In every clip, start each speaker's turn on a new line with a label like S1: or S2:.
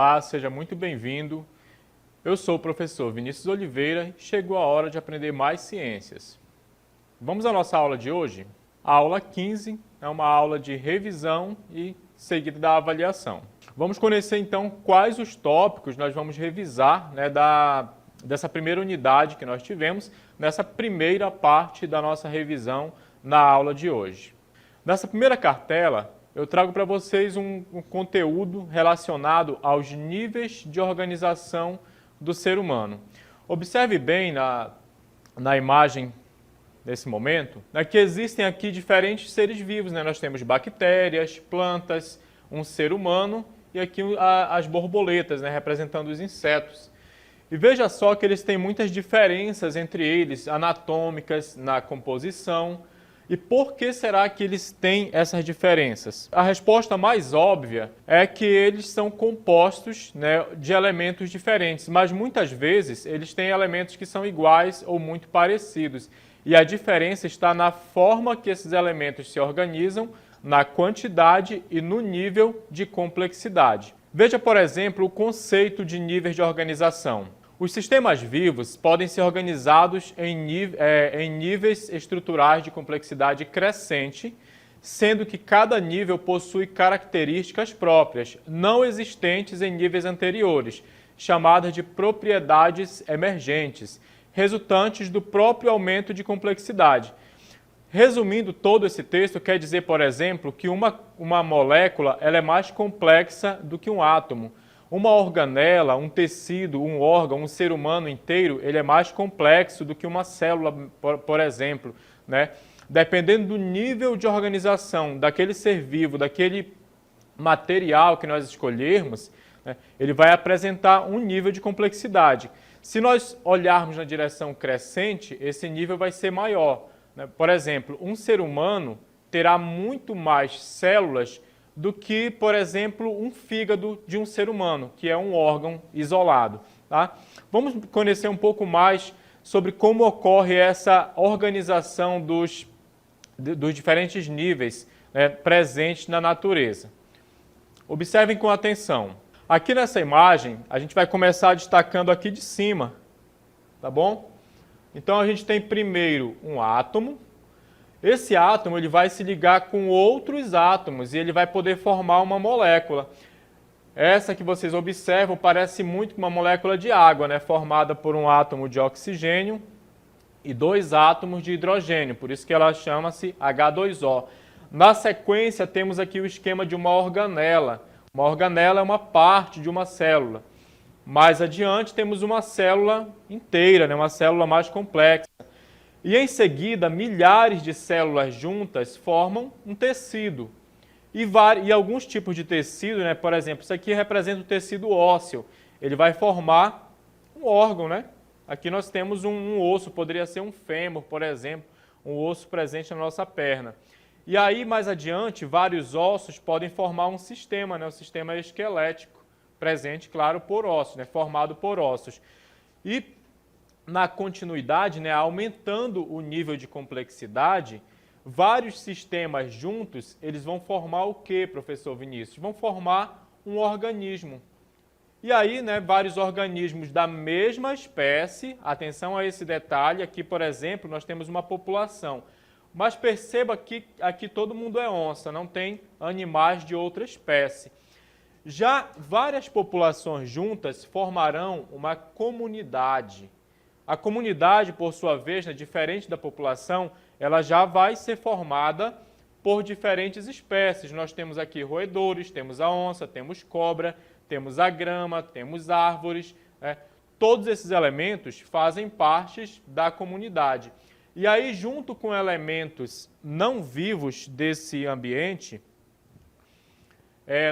S1: Olá, seja muito bem-vindo. Eu sou o professor Vinícius Oliveira e chegou a hora de aprender mais ciências. Vamos à nossa aula de hoje? A aula 15 é uma aula de revisão e seguida da avaliação. Vamos conhecer então quais os tópicos nós vamos revisar dessa primeira unidade que nós tivemos, nessa primeira parte da nossa revisão na aula de hoje. Nessa primeira cartela, eu trago para vocês um conteúdo relacionado aos níveis de organização do ser humano. Observe bem na imagem nesse momento, que existem aqui diferentes seres vivos. Nós temos bactérias, plantas, um ser humano e aqui as borboletas, representando os insetos. E veja só que eles têm muitas diferenças entre eles, anatômicas, na composição. E por que será que eles têm essas diferenças? A resposta mais óbvia é que eles são compostos de elementos diferentes, mas muitas vezes eles têm elementos que são iguais ou muito parecidos. E a diferença está na forma que esses elementos se organizam, na quantidade e no nível de complexidade. Veja, por exemplo, o conceito de níveis de organização. Os sistemas vivos podem ser organizados em níveis estruturais de complexidade crescente, sendo que cada nível possui características próprias, não existentes em níveis anteriores, chamadas de propriedades emergentes, resultantes do próprio aumento de complexidade. Resumindo todo esse texto, quer dizer, por exemplo, que uma molécula ela é mais complexa do que um átomo. Uma organela, um tecido, um órgão, um ser humano inteiro, ele é mais complexo do que uma célula, por exemplo. Dependendo do nível de organização daquele ser vivo, daquele material que nós escolhermos, ele vai apresentar um nível de complexidade. Se nós olharmos na direção crescente, esse nível vai ser maior. Por exemplo, um ser humano terá muito mais células do que, por exemplo, um fígado de um ser humano, que é um órgão isolado. Tá? Vamos conhecer um pouco mais sobre como ocorre essa organização dos diferentes níveis presentes na natureza. Observem com atenção. Aqui nessa imagem, a gente vai começar destacando aqui de cima, tá bom? Então, a gente tem primeiro um átomo. Esse átomo ele vai se ligar com outros átomos e ele vai poder formar uma molécula. Essa que vocês observam parece muito com uma molécula de água, formada por um átomo de oxigênio e dois átomos de hidrogênio, por isso que ela chama-se H2O. Na sequência, temos aqui o esquema de uma organela. Uma organela é uma parte de uma célula. Mais adiante, temos uma célula inteira, uma célula mais complexa. E em seguida, milhares de células juntas formam um tecido. E alguns tipos de tecido, por exemplo, isso aqui representa o tecido ósseo. Ele vai formar um órgão, Aqui nós temos um osso, poderia ser um fêmur, por exemplo, um osso presente na nossa perna. E aí, mais adiante, vários ossos podem formar um sistema, um sistema esquelético, presente, claro, por ossos, formado por ossos. E na continuidade, aumentando o nível de complexidade, vários sistemas juntos, eles vão formar o quê, professor Vinícius? Vão formar um organismo. E aí, vários organismos da mesma espécie, atenção a esse detalhe, aqui, por exemplo, nós temos uma população. Mas perceba que aqui todo mundo é onça, não tem animais de outra espécie. Já várias populações juntas formarão uma comunidade. A comunidade, por sua vez, diferente da população, ela já vai ser formada por diferentes espécies. Nós temos aqui roedores, temos a onça, temos cobra, temos a grama, temos árvores. Todos esses elementos fazem parte da comunidade. E aí, junto com elementos não vivos desse ambiente,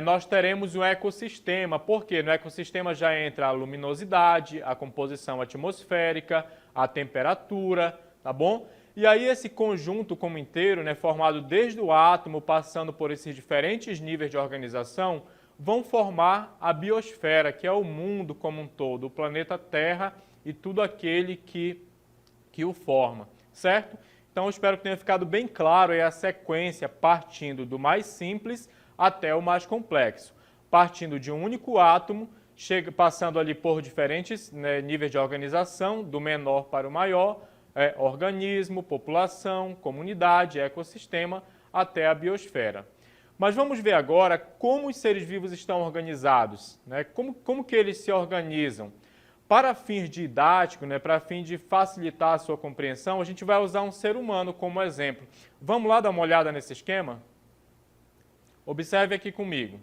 S1: nós teremos um ecossistema. Por quê? No ecossistema já entra a luminosidade, a composição atmosférica, a temperatura, tá bom? E aí esse conjunto como inteiro, formado desde o átomo, passando por esses diferentes níveis de organização, vão formar a biosfera, que é o mundo como um todo, o planeta Terra e tudo aquele que o forma, certo? Então eu espero que tenha ficado bem claro a sequência partindo do mais simples até o mais complexo, partindo de um único átomo, passando ali por diferentes, né, níveis de organização, do menor para o maior, organismo, população, comunidade, ecossistema, até a biosfera. Mas vamos ver agora como os seres vivos estão organizados, né? Como que eles se organizam. Para fins didáticos, né, para fim de facilitar a sua compreensão, a gente vai usar um ser humano como exemplo. Vamos lá dar uma olhada nesse esquema? Observe aqui comigo.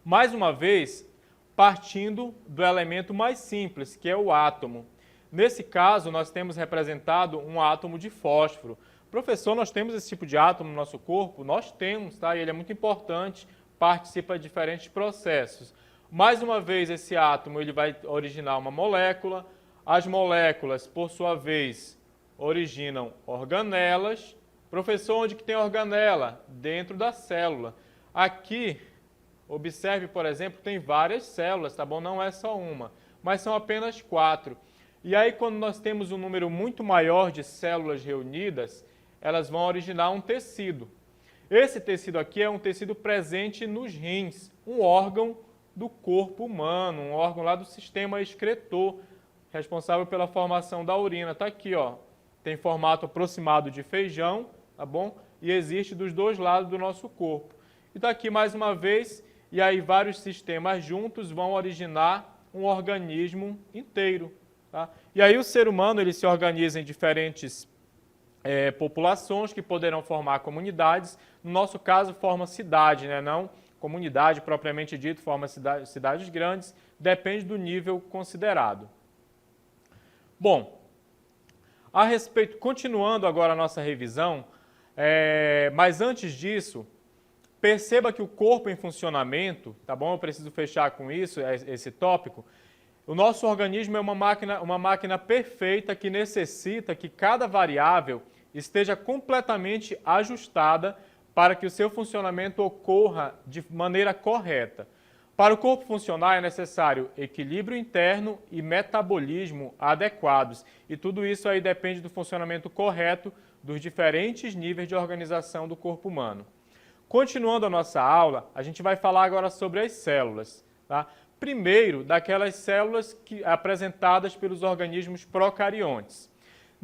S1: Mais uma vez, partindo do elemento mais simples, que é o átomo. Nesse caso, nós temos representado um átomo de fósforo. Professor, nós temos esse tipo de átomo no nosso corpo? Nós temos, tá? E ele é muito importante, participa de diferentes processos. Mais uma vez, esse átomo ele vai originar uma molécula. As moléculas, por sua vez, originam organelas. Professor, onde que tem organela? Dentro da célula. Aqui, observe, por exemplo, tem várias células, tá bom? Não é só uma, mas são apenas 4. E aí, quando nós temos um número muito maior de células reunidas, elas vão originar um tecido. Esse tecido aqui é um tecido presente nos rins, um órgão do corpo humano, um órgão lá do sistema excretor, responsável pela formação da urina. Está aqui, ó, tem formato aproximado de feijão, tá bom? E existe dos dois lados do nosso corpo. E está aqui mais uma vez, e aí vários sistemas juntos vão originar um organismo inteiro. Tá? E aí o ser humano ele se organiza em diferentes populações que poderão formar comunidades. No nosso caso, forma cidade, né? Não comunidade propriamente dito, forma cidades grandes, depende do nível considerado. Bom, a respeito, continuando agora a nossa revisão, mas antes disso, perceba que o corpo em funcionamento, tá bom? Eu preciso fechar com isso, esse tópico. O nosso organismo é uma máquina perfeita que necessita que cada variável esteja completamente ajustada para que o seu funcionamento ocorra de maneira correta. Para o corpo funcionar é necessário equilíbrio interno e metabolismo adequados. E tudo isso aí depende do funcionamento correto dos diferentes níveis de organização do corpo humano. Continuando a nossa aula, a gente vai falar agora sobre as células. Tá? Primeiro, daquelas células apresentadas pelos organismos procariontes.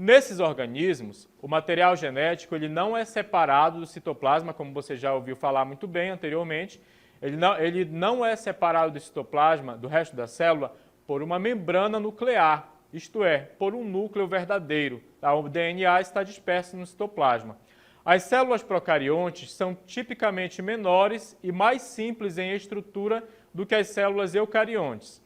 S1: Nesses organismos, o material genético ele não é separado do citoplasma, como você já ouviu falar muito bem anteriormente. Ele não é separado do citoplasma, do resto da célula, por uma membrana nuclear, isto é, por um núcleo verdadeiro. Tá? O DNA está disperso no citoplasma. As células procariontes são tipicamente menores e mais simples em estrutura do que as células eucariontes.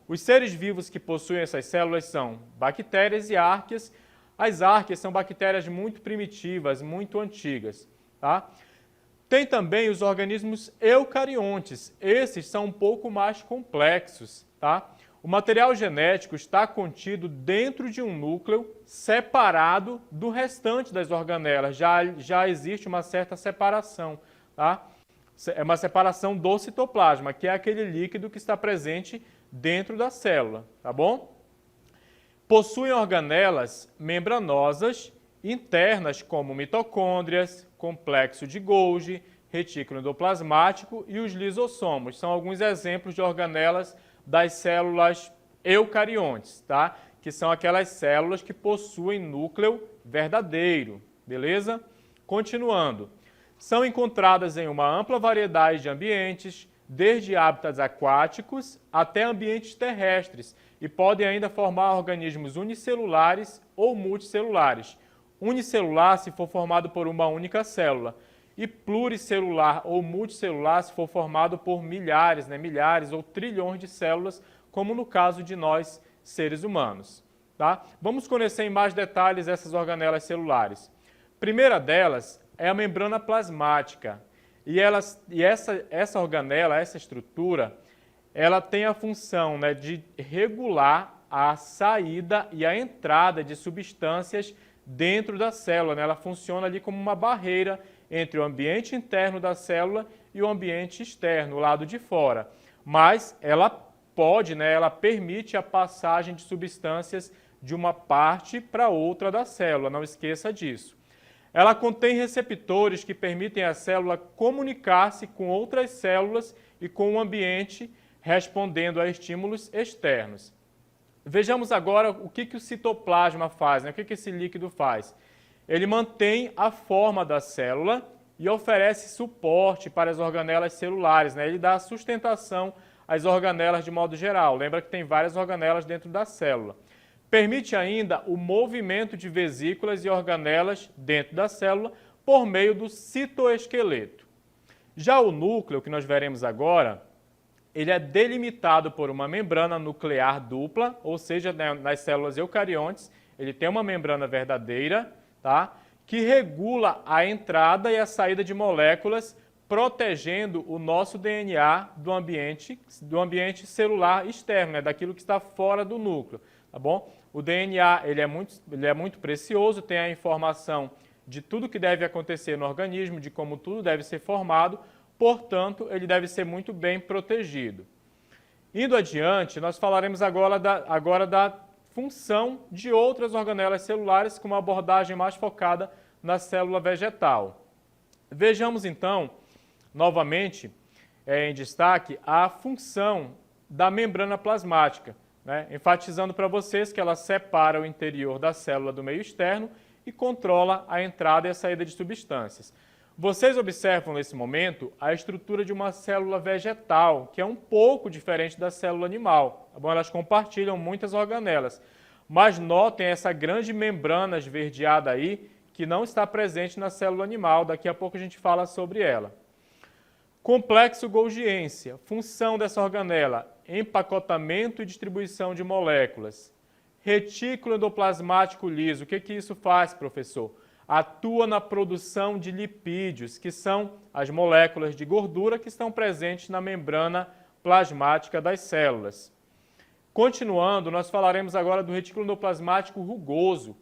S1: Os seres vivos que possuem essas células são bactérias e árqueas. As árqueas são bactérias muito primitivas, muito antigas. Tá? Tem também os organismos eucariontes. Esses são um pouco mais complexos. Tá? O material genético está contido dentro de um núcleo separado do restante das organelas. Já existe uma certa separação. Tá? É uma separação do citoplasma, que é aquele líquido que está presente dentro da célula. Tá bom? Possuem organelas membranosas internas como mitocôndrias, complexo de Golgi, retículo endoplasmático e os lisossomos. São alguns exemplos de organelas das células eucariontes, tá? Que são aquelas células que possuem núcleo verdadeiro, beleza? Continuando. São encontradas em uma ampla variedade de ambientes, desde hábitats aquáticos até ambientes terrestres, e podem ainda formar organismos unicelulares ou multicelulares. Unicelular se for formado por uma única célula, e pluricelular ou multicelular se for formado por milhares ou trilhões de células, como no caso de nós, seres humanos. Tá? Vamos conhecer em mais detalhes essas organelas celulares. Primeira delas é a membrana plasmática. E essa organela, essa estrutura, ela tem a função, né, de regular a saída e a entrada de substâncias dentro da célula. Né? Ela funciona ali como uma barreira entre o ambiente interno da célula e o ambiente externo, o lado de fora. Mas ela pode, né, ela permite a passagem de substâncias de uma parte para outra da célula, não esqueça disso. Ela contém receptores que permitem à célula comunicar-se com outras células e com o ambiente, respondendo a estímulos externos. Vejamos agora o que o citoplasma faz, né? O que esse líquido faz. Ele mantém a forma da célula e oferece suporte para as organelas celulares, né? Ele dá sustentação às organelas de modo geral. Lembra que tem várias organelas dentro da célula. Permite ainda o movimento de vesículas e organelas dentro da célula por meio do citoesqueleto. Já o núcleo, que nós veremos agora, ele é delimitado por uma membrana nuclear dupla, ou seja, nas células eucariontes, ele tem uma membrana verdadeira, tá? Que regula a entrada e a saída de moléculas, protegendo o nosso DNA do ambiente celular externo, né? Daquilo que está fora do núcleo, tá bom? O DNA ele é muito precioso, tem a informação de tudo que deve acontecer no organismo, de como tudo deve ser formado, portanto, ele deve ser muito bem protegido. Indo adiante, nós falaremos agora da função de outras organelas celulares com uma abordagem mais focada na célula vegetal. Vejamos então, novamente, em destaque, a função da membrana plasmática, né? Enfatizando para vocês que ela separa o interior da célula do meio externo e controla a entrada e a saída de substâncias. Vocês observam nesse momento a estrutura de uma célula vegetal, que é um pouco diferente da célula animal. Tá bom? Elas compartilham muitas organelas, mas notem essa grande membrana esverdeada aí, que não está presente na célula animal. Daqui a pouco a gente fala sobre ela. Complexo Golgiense, função dessa organela, empacotamento e distribuição de moléculas. Retículo endoplasmático liso, o que isso faz, professor? Atua na produção de lipídios, que são as moléculas de gordura que estão presentes na membrana plasmática das células. Continuando, nós falaremos agora do retículo endoplasmático rugoso.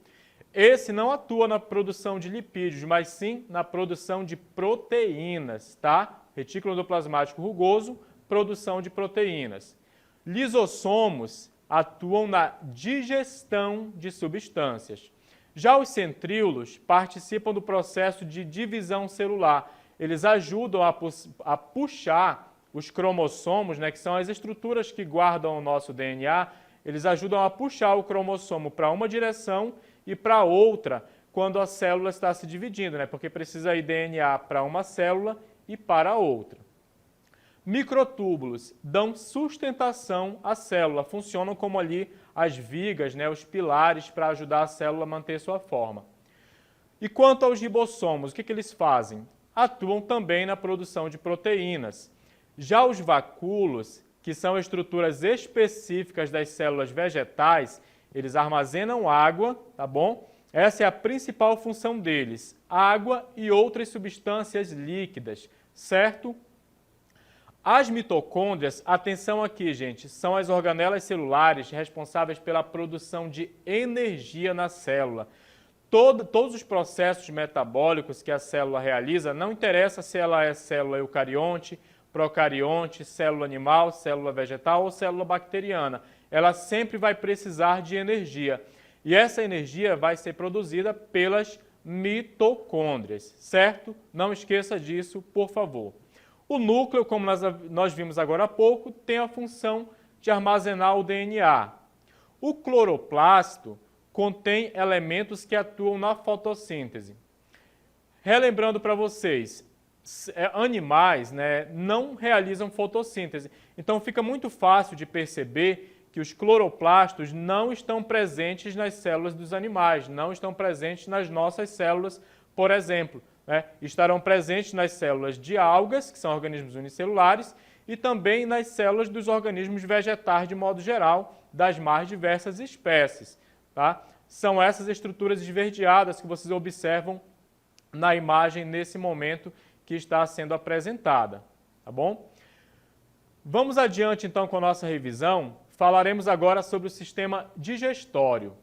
S1: Esse não atua na produção de lipídios, mas sim na produção de proteínas, tá? Retículo endoplasmático rugoso, produção de proteínas. Lisossomos atuam na digestão de substâncias. Já os centríolos participam do processo de divisão celular. Eles ajudam a puxar os cromossomos, né, que são as estruturas que guardam o nosso DNA, eles ajudam a puxar o cromossomo para uma direção e para outra quando a célula está se dividindo, né, porque precisa ir DNA para uma célula e para outra. Microtúbulos dão sustentação à célula, funcionam como ali as vigas, né, os pilares para ajudar a célula a manter sua forma. E quanto aos ribossomos, o que eles fazem? Atuam também na produção de proteínas. Já os vacúolos, que são estruturas específicas das células vegetais, eles armazenam água, tá bom? Essa é a principal função deles, água e outras substâncias líquidas, certo? As mitocôndrias, atenção aqui, gente, são as organelas celulares responsáveis pela produção de energia na célula. Todos os processos metabólicos que a célula realiza, não interessa se ela é célula eucarionte, procarionte, célula animal, célula vegetal ou célula bacteriana, ela sempre vai precisar de energia. E essa energia vai ser produzida pelas mitocôndrias, certo? Não esqueça disso, por favor. O núcleo, como nós vimos agora há pouco, tem a função de armazenar o DNA. O cloroplasto contém elementos que atuam na fotossíntese. Relembrando para vocês, animais, né, não realizam fotossíntese. Então fica muito fácil de perceber que os cloroplastos não estão presentes nas células dos animais, não estão presentes nas nossas células, por exemplo. Estarão presentes nas células de algas, que são organismos unicelulares, e também nas células dos organismos vegetais de modo geral, das mais diversas espécies. Tá? São essas estruturas esverdeadas que vocês observam na imagem nesse momento que está sendo apresentada. Tá bom? Vamos adiante então com a nossa revisão. Falaremos agora sobre o sistema digestório.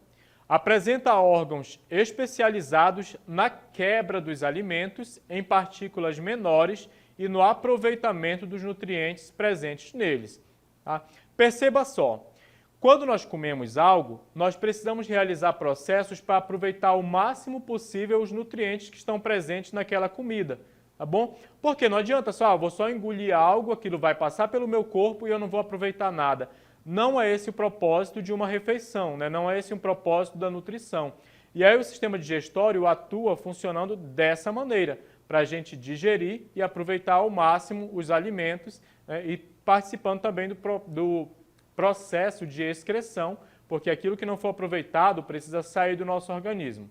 S1: Apresenta órgãos especializados na quebra dos alimentos em partículas menores e no aproveitamento dos nutrientes presentes neles. Tá? Perceba só, quando nós comemos algo, nós precisamos realizar processos para aproveitar o máximo possível os nutrientes que estão presentes naquela comida. tá bom? Porque não adianta só, vou só engolir algo, aquilo vai passar pelo meu corpo e eu não vou aproveitar nada. Não é esse o propósito de uma refeição, né? Não é esse o propósito da nutrição. E aí o sistema digestório atua funcionando dessa maneira, para a gente digerir e aproveitar ao máximo os alimentos, né? E participando também do processo de excreção, porque aquilo que não for aproveitado precisa sair do nosso organismo.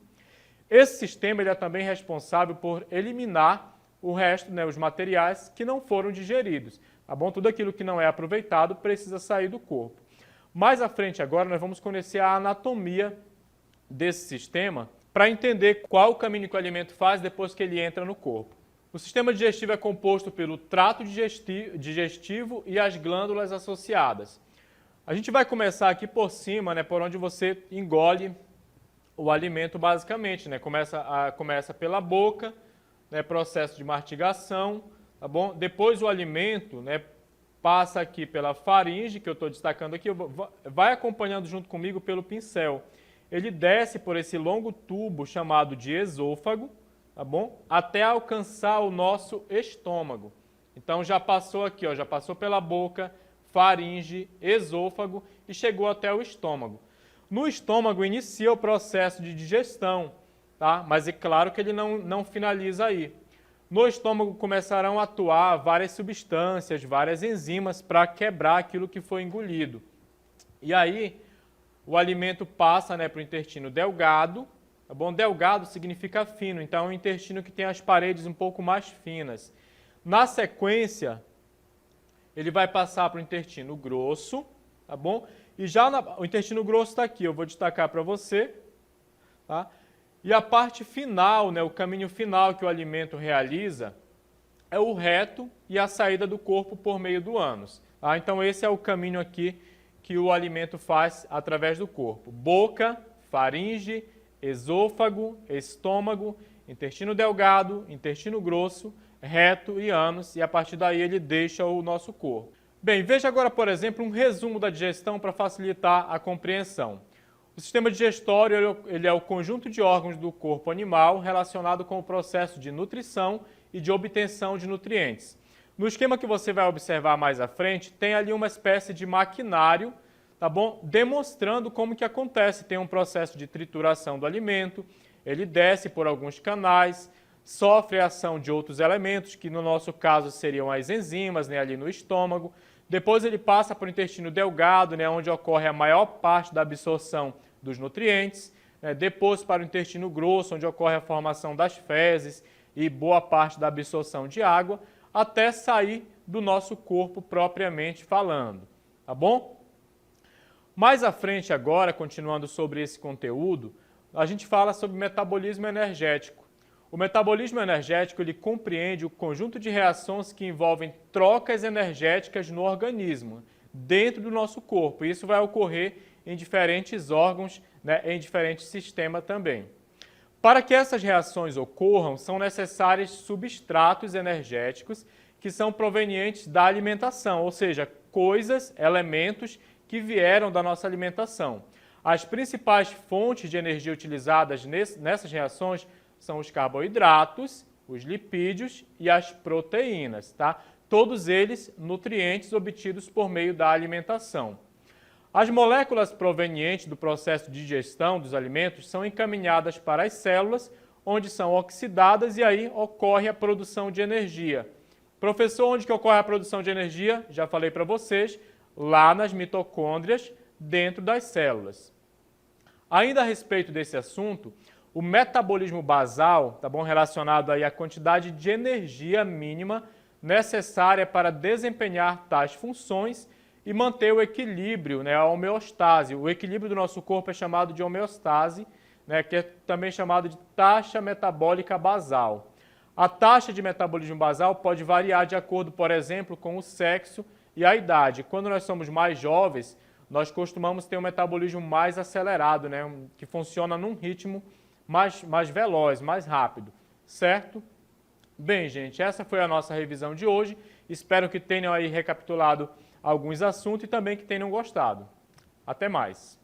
S1: Esse sistema ele é também responsável por eliminar o resto, né, os materiais que não foram digeridos. Tá bom? Tudo aquilo que não é aproveitado precisa sair do corpo. Mais à frente agora nós vamos conhecer a anatomia desse sistema para entender qual o caminho que o alimento faz depois que ele entra no corpo. O sistema digestivo é composto pelo trato digestivo e as glândulas associadas. A gente vai começar aqui por cima, né, por onde você engole o alimento basicamente, né? Começa pela boca, né, processo de mastigação, tá bom? Depois o alimento, né, passa aqui pela faringe, que eu estou destacando aqui, vai acompanhando junto comigo pelo pincel. Ele desce por esse longo tubo chamado de esôfago, tá bom? Até alcançar o nosso estômago. Então já passou aqui, ó, já passou pela boca, faringe, esôfago e chegou até o estômago. No estômago inicia o processo de digestão, tá? Mas é claro que ele não finaliza aí. No estômago começarão a atuar várias substâncias, várias enzimas para quebrar aquilo que foi engolido. E aí o alimento passa, né, para o intestino delgado. Tá bom? Delgado significa fino, então é um intestino que tem as paredes um pouco mais finas. Na sequência, ele vai passar para o intestino grosso, tá bom? E já o intestino grosso está aqui, eu vou destacar para você, tá? E a parte final, né, o caminho final que o alimento realiza é o reto e a saída do corpo por meio do ânus. Tá? Então esse é o caminho aqui que o alimento faz através do corpo. Boca, faringe, esôfago, estômago, intestino delgado, intestino grosso, reto e ânus, e a partir daí ele deixa o nosso corpo. Bem, veja agora, por exemplo, um resumo da digestão para facilitar a compreensão. O sistema digestório ele é o conjunto de órgãos do corpo animal relacionado com o processo de nutrição e de obtenção de nutrientes. No esquema que você vai observar mais à frente, tem ali uma espécie de maquinário, tá bom? Demonstrando como que acontece. Tem um processo de trituração do alimento, ele desce por alguns canais, sofre a ação de outros elementos, que no nosso caso seriam as enzimas, né, ali no estômago. Depois ele passa para o intestino delgado, né, onde ocorre a maior parte da absorção dos nutrientes. Depois para o intestino grosso, onde ocorre a formação das fezes e boa parte da absorção de água, até sair do nosso corpo propriamente falando. Tá bom? Mais à frente agora, continuando sobre esse conteúdo, a gente fala sobre metabolismo energético. O metabolismo energético ele compreende o conjunto de reações que envolvem trocas energéticas no organismo, dentro do nosso corpo. E isso vai ocorrer em diferentes órgãos, né, em diferentes sistemas também. Para que essas reações ocorram, são necessários substratos energéticos que são provenientes da alimentação, ou seja, coisas, elementos que vieram da nossa alimentação. As principais fontes de energia utilizadas nessas reações são os carboidratos, os lipídios e as proteínas, tá? Todos eles nutrientes obtidos por meio da alimentação. As moléculas provenientes do processo de digestão dos alimentos são encaminhadas para as células, onde são oxidadas e aí ocorre a produção de energia. Professor, onde que ocorre a produção de energia? Já falei para vocês, lá nas mitocôndrias, dentro das células. Ainda a respeito desse assunto, o metabolismo basal, tá bom, relacionado aí à quantidade de energia mínima necessária para desempenhar tais funções e manter o equilíbrio, né, a homeostase. O equilíbrio do nosso corpo é chamado de homeostase, né, que é também chamado de taxa metabólica basal. A taxa de metabolismo basal pode variar de acordo, por exemplo, com o sexo e a idade. Quando nós somos mais jovens, nós costumamos ter um metabolismo mais acelerado, né, que funciona num ritmo mais veloz, mais rápido, certo? Bem, gente, essa foi a nossa revisão de hoje. Espero que tenham aí recapitulado alguns assuntos e também que tenham gostado. Até mais!